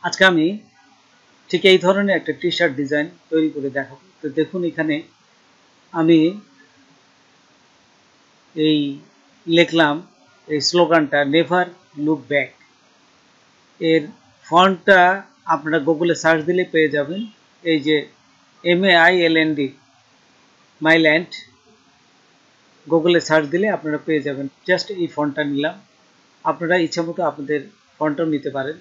আজকে আমি ঠিক এই ধরনের একটা টি শার্ট ডিজাইন তৈরি করে দেখাবো। তো দেখুন এখানে আমি এই লিখলাম এই স্লোগানটা নেভার লুক ব্যাক। এর ফন্টটা আপনারা গুগলে সার্চ দিলে পেয়ে যাবেন। এই যে MAILND মাইল্যান্ড গুগলে সার্চ দিলে আপনারা পেয়ে যাবেন। জাস্ট এই ফন্টটা নিলাম, আপনারা ইচ্ছা মতো আপনাদের ফন্টটাও নিতে পারেন।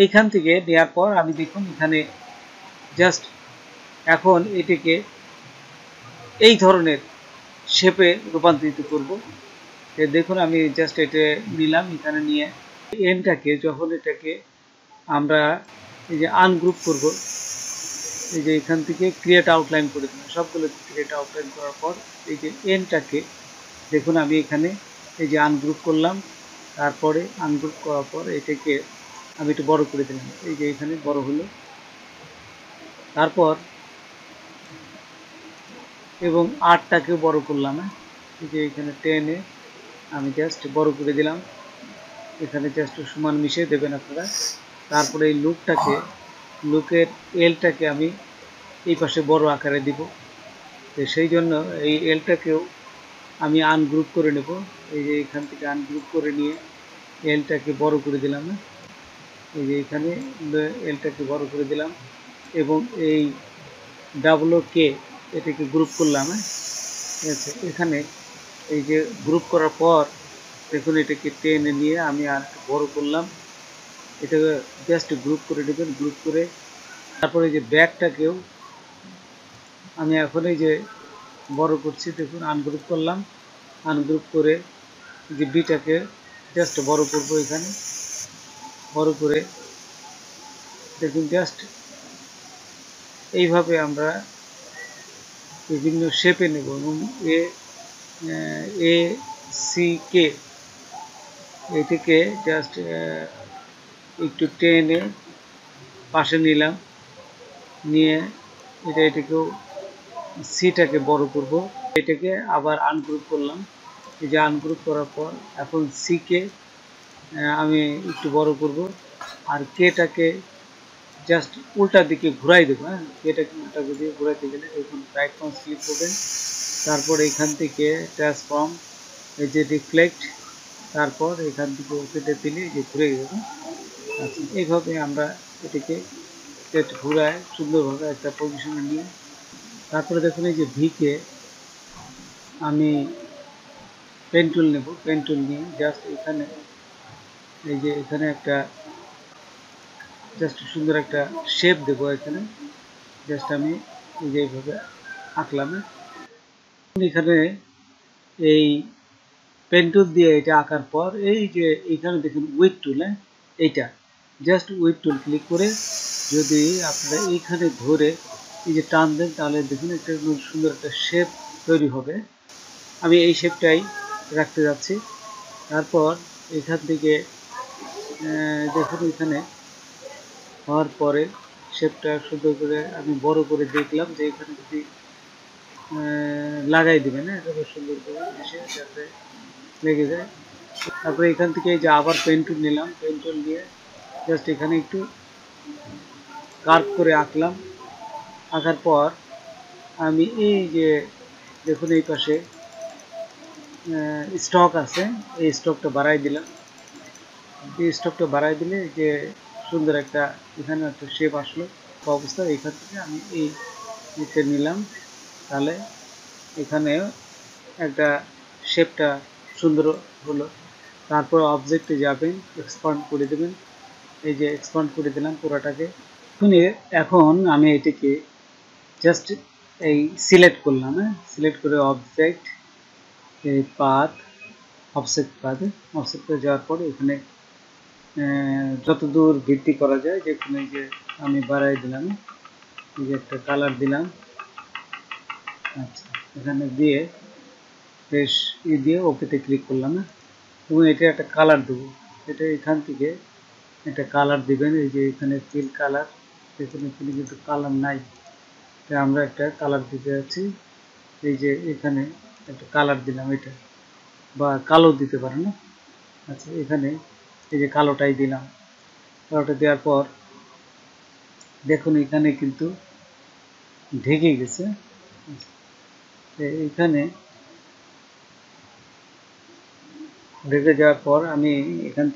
এইখান থেকে নেওয়ার পর আমি দেখুন এখানে জাস্ট এখন এটিকে এই ধরনের শেপে রূপান্তরিত করব। দেখুন আমি জাস্ট এটা নিলাম, এখানে নিয়ে এনটাকে যখন এটাকে আমরা এই যে আনগ্রুপ করব, এই যে এখান থেকে ক্রিয়েট আউটলাইন করে দিলাম, সবগুলো ক্রিয়েট আউটলাইন করার পর এই যে এনটাকে দেখুন আমি এখানে এই যে আনগ্রুপ করলাম, তারপরে আনগ্রুপ করার পর এটাকে আমি একটু বড় করে দিলাম, এই যে এখানে বড় হলো। তারপর এবং আরটাকেও বড় করলাম, এই যে এখানে টেনে আমি জাস্ট বড় করে দিলাম, এখানে জাস্ট সমান মিশিয়ে দেবেন আপনারা। তারপরে এই লুকের এলটাকে আমি এই পাশে বড় আকারে দিব। তো সেই জন্য এই এলটাকেও আমি আনগ্রুপ করে নেব, এই যে এখান থেকে আনগ্রুপ করে নিয়ে এলটাকে বড় করে দিলাম, এই যে এখানে এলটাকে বড় করে দিলাম এবং এই WK এটাকে গ্রুপ করলাম। আচ্ছা, এখানে এই যে গ্রুপ করার পর দেখুন এটাকে টেনে নিয়ে আমি আর বড় করলাম, এটাকে জাস্ট গ্রুপ করে দেবেন, গ্রুপ করে তারপরে যে ব্যাকটাকেও আমি এখন এই যে বড় করছি, দেখুন আনগ্রুপ করলাম, আনগ্রুপ করে যে বিটাকে জাস্ট বড় করব, এখানে বড় করে দেখুন জাস্ট এইভাবে আমরা বিভিন্ন শেপে নেব এবং ACK এটাকে জাস্ট একটু টেনে পাশে নিলাম, নিয়ে এটাকেও সিটাকে বড় করব, এটাকে আবার আনগ্রুপ করলাম, এই যে আনগ্রুপ করার পর এখন সিকে আমি একটু বড় করব আর কেটাকে জাস্ট উল্টা দিকে ঘুরাই দেবো। কেটাকে উল্টা দিকে ঘুরাইতে গেলে এখন রাইট মাউস ক্লিক করবেন, তারপর এখান থেকে ট্রান্সফর্ম এই যে রিফ্লেক্ট, তারপর এখান থেকে ওকেতে দিলে যে ঘুরে যাবে। আচ্ছা, এইভাবে আমরা এটাকে ঘুরায় সুন্দরভাবে একটা পজিশনে নিয়ে তারপরে দেখুন এই যে ভিকে আমি পেন টুল নেব, পেন টুল নিয়ে জাস্ট এখানে এই যে এখানে একটা জাস্ট সুন্দর একটা শেপ দেব, এখানে জাস্ট আমি এই যে এইভাবে আঁকলাম। এখানে এই পেন টুল দিয়ে এটা আঁকার পর এই যে এখানে দেখুন উইথ টুল, এইটা জাস্ট উইথ টুল ক্লিক করে যদি আপনারা এইখানে ধরে এই যে টান দেন তাহলে দেখুন একটা সুন্দর একটা শেপ তৈরি হবে। আমি এই শেপটাই রাখতে যাচ্ছি। তারপর এখান থেকে দেখুন এখানে হওয়ার পরে শেপটা সুন্দর করে আমি বড় করে দেখলাম যে এখানে যদি লাগাই দেবেন, একেবারে সুন্দর করে এসে যাতে লেগে যায়। তারপরে এখান থেকে যে আবার পেন টুল নিলাম, পেন টুল দিয়ে জাস্ট এখানে একটু কার্ভ করে আঁকলাম, আঁকার পর আমি এই যে দেখুন এই পাশে স্টক আছে, এই স্টকটা বাড়াই দিলাম, এই স্টকটা বাড়াই দিলে যে সুন্দর একটা এখানে একটা শেপ আসলো অবস্থা। এখান থেকে আমি এই নিচে নিলাম, তাহলে এখানে একটা শেপটা সুন্দর হলো। তারপর অবজেক্টে যাবেন, এক্সপান্ড করে দেবেন, এই যে এক্সপান্ড করে দিলাম পুরোটাকে। এখন আমি এটাকে জাস্ট এই সিলেক্ট করলাম, সিলেক্ট করে অবজেক্ট এই পাথ অফসেট পাথে অফসেট করে যাওয়ার পরে এখানে যতদূর বৃদ্ধি করা যায় যেখানে যে আমি বাড়াই দিলাম, এই যে একটা কালার দিলাম। আচ্ছা, এখানে দিয়ে বেশ দিয়ে ওকেতে ক্লিক করলাম এবং এটা একটা কালার দেবো। এটা এখান থেকে একটা কালার দিবেন। এই যে এখানে ফিল কালার, এখানে কিন্তু কালার নাই, তাই আমরা একটা কালার দিতে যাচ্ছি। এই যে এখানে একটা কালার দিলাম, এটা বা কালো দিতে পারেন না। আচ্ছা, এখানে এই যে কালোটাই দিলাম। কালোটা দেওয়ার পর দেখুন এখানে কিন্তু ঢেকে গেছে। এখানে ঢেকে যাওয়ার পর আমি এখান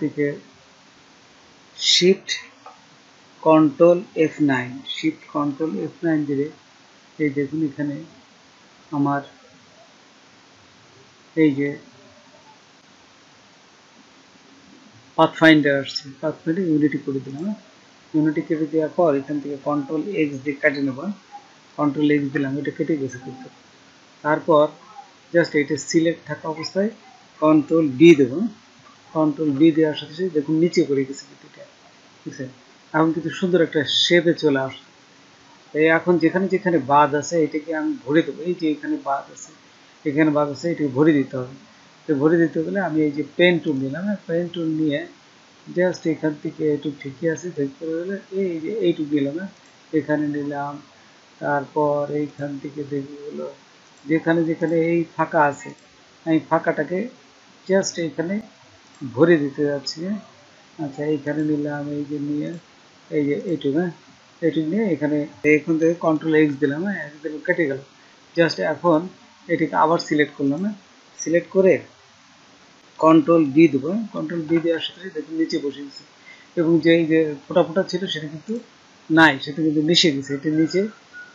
থেকে shift control F9 shift control F9 দিলে এই দেখুন এখানে আমার এই যে পাথফাইন্ডার আসছে, পাথফাইন্ডার ইউনিটি করে দিলাম। ইউনিটি কেটে দেওয়ার পর এখান থেকে কন্ট্রোল X দিয়ে কেটে নেব। কন্ট্রোল X দিলাম, এটা কেটে গেছে কিন্তু। তারপর জাস্ট এটা সিলেক্ট থাকা অবস্থায় কন্ট্রোল B দেব। কন্ট্রোল B দেওয়ার সাথে সাথে দেখুন নিচে করে গেছে কিন্তু এটা, ঠিক আছে। এখন কিন্তু সুন্দর একটা শেপে চলে আসছে। এই এখন যেখানে যেখানে বাদ আছে এটাকে আমি ভরে দেবো। এই যে এখানে বাদ আছে, এখানে বাদ আছে, এটাকে ভরে দিতে হবে। তো ভরে দিতে গেলে আমি এই যে পেন টুল নিলাম, পেন টুল নিয়ে জাস্ট এখান থেকে একটু ঠিকই আছে ঠিক করে গেলে এই যে এইটুকু নিলাম, এখানে নিলাম। তারপর এইখান থেকে দেখে গেলো যেখানে যেখানে এই ফাঁকা আছে, আমি ফাঁকাটাকে জাস্ট এখানে ভরে দিতে যাচ্ছি। আচ্ছা, এইখানে নিলাম, এই যে নিয়ে এই যে এইটুকু, এইটুকু নিয়ে এখানে এখান থেকে কন্ট্রোল X দিলাম, কেটে গেল। জাস্ট এখন এটাকে আবার সিলেক্ট করলাম, সিলেক্ট করে কন্ট্রোল B দেবো। কন্ট্রোল B দেওয়ার সাথে দেখুন নিচে বসে গেছে, এবং যেই যে ফোটা ফোটা ছিল সেটা কিন্তু নাই, সেটা কিন্তু মিশে গেছে। এটা নিচে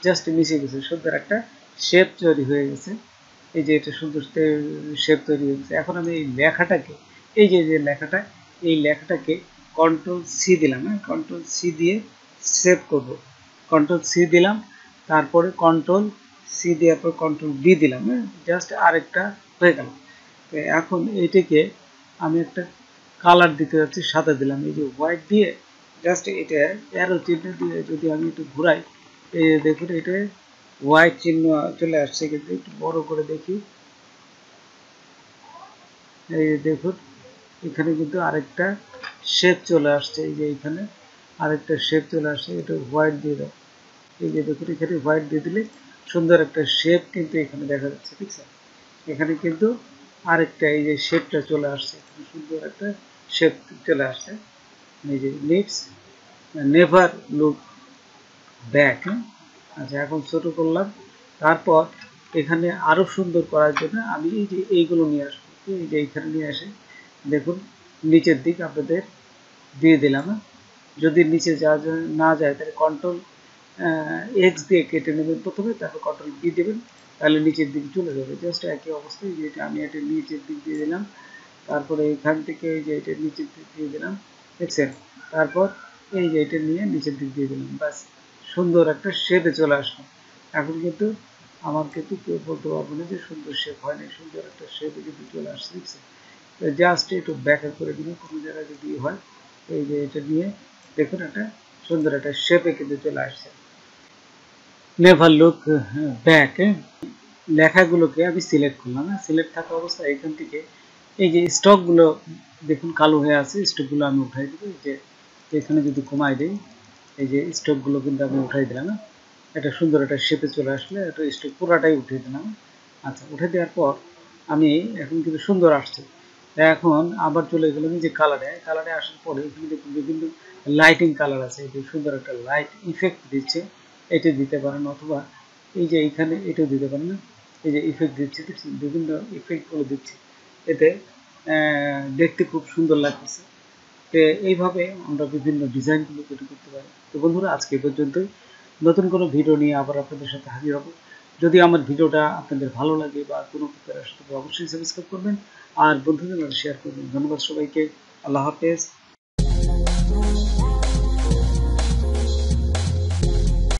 জাস্ট মিশে গেছে, সুন্দর একটা শেপ তৈরি হয়ে গেছে। এই যে এটা সুন্দর শেপ তৈরি হয়ে গেছে। এখন আমি এই লেখাটাকে, এই যে যে লেখাটা, এই লেখাটাকে কন্ট্রোল C দিলাম, কন্ট্রোল C দিয়ে সেভ করব। কন্ট্রোল C দিলাম, তারপরে কন্ট্রোল C দেওয়ার পর কন্ট্রোল B দিলাম, জাস্ট আরেকটা হয়ে গেল। এখন এইটাকে আমি একটা কালার দিতে যাচ্ছি, সাদা দিলাম। এই যে হোয়াইট দিয়ে জাস্ট এটা অ্যারো চিহ্ন দিয়ে যদি আমি একটু ঘুরাই, এই দেখুন এটা হোয়াইট চিহ্ন চলে আসছে। কিন্তু একটু বড় করে দেখি, এই দেখুন এখানে কিন্তু আরেকটা শেপ চলে আসছে। এই যে এখানে আরেকটা শেপ চলে আসছে, এটা হোয়াইট দিয়ে দাও। এই যে দেখুন এখানে হোয়াইট দিয়ে দিলে সুন্দর একটা শেপ কিন্তু এখানে দেখা যাচ্ছে, ঠিক আছে। এখানে কিন্তু আরেকটা এই যে শেপটা চলে আসছে, সুন্দর একটা শেপ চলে আসছে। এই যে লিটস নেভার লুক ব্যাক। আচ্ছা, এখন ছোট করলাম। তারপর এখানে আরো সুন্দর করার জন্য আমি এই যে এইগুলো নিয়ে আসবো, এই যে এইখানে নিয়ে আসে দেখুন নিচের দিক আপনাদের দিয়ে দিলাম। যদি নিচে না যায় তাহলে কন্ট্রোল X দিয়ে কেটে নেবেন প্রথমে, তারপর কন্ট্রোল B দেবেন, তাহলে নিচের দিকে চলে যাবে। জাস্ট একই অবস্থায় যেটা আমি এটা নিচের দিক দিয়ে দিলাম, তারপরে এখান থেকে এই যে এটা নিচের দিক দিয়ে দিলাম, দেখছেন। তারপর এই যে এটা নিয়ে নিচের দিক দিয়ে দিলাম, ব্যাস সুন্দর একটা শেপে চলে আসলো। এখন কিন্তু আমার কিন্তু কেউ বলতে পারবো না যে সুন্দর শেপ হয়নি, সুন্দর একটা শেপে কিন্তু চলে আসছে, দেখছেন। জাস্ট একটু ব্যাখ্যা করে দিন কোনো জায়গায় যদি হয়। এই যে এটা নিয়ে দেখুন একটা সুন্দর একটা শেপে কিন্তু চলে আসছে। নেভার লুক ব্যাক, লেখাগুলোকে আমি সিলেক্ট করলাম। সিলেক্ট থাকা অবস্থায় এখান থেকে এই যে স্টকগুলো দেখুন কালো হয়ে আছে, স্টকগুলো আমি উঠাই দেবো। এই যে এখানে যদি কমাই দিই, এই যে স্টকগুলো কিন্তু আমি উঠাই দিলাম। এটা সুন্দর একটা শেপে চলে আসলে এটা স্টক পুরাটাই উঠিয়ে দিলাম। আচ্ছা, উঠে দেওয়ার পর আমি এখন কিন্তু সুন্দর আসছে। এখন আবার চলে গেলাম যে কালারে আসার পরে এখানে দেখুন বিভিন্ন লাইটিং কালার আছে। এই যে সুন্দর একটা লাইট ইফেক্ট দিচ্ছে, এটা দিতে পারেন, অথবা এই যে এইখানে এটাও দিতে পারেন। এই যে ইফেক্ট দিচ্ছে, দেখছেন বিভিন্ন ইফেক্টগুলো দিচ্ছে, এতে দেখতে খুব সুন্দর লাগতেছে। তো এইভাবে আমরা বিভিন্ন ডিজাইনগুলো তৈরি করতে পারি। তো বন্ধুরা, আজকে পর্যন্তই। নতুন কোনো ভিডিও নিয়ে আবার আপনাদের সাথে হাজির হব। যদি আমার ভিডিওটা আপনাদের ভালো লাগে বা কোনো উপকার আসে তবে অবশ্যই সাবস্ক্রাইব করবেন আর বন্ধুদের সাথে শেয়ার করবেন। ধন্যবাদ সবাইকে। আল্লাহ হাফেজ।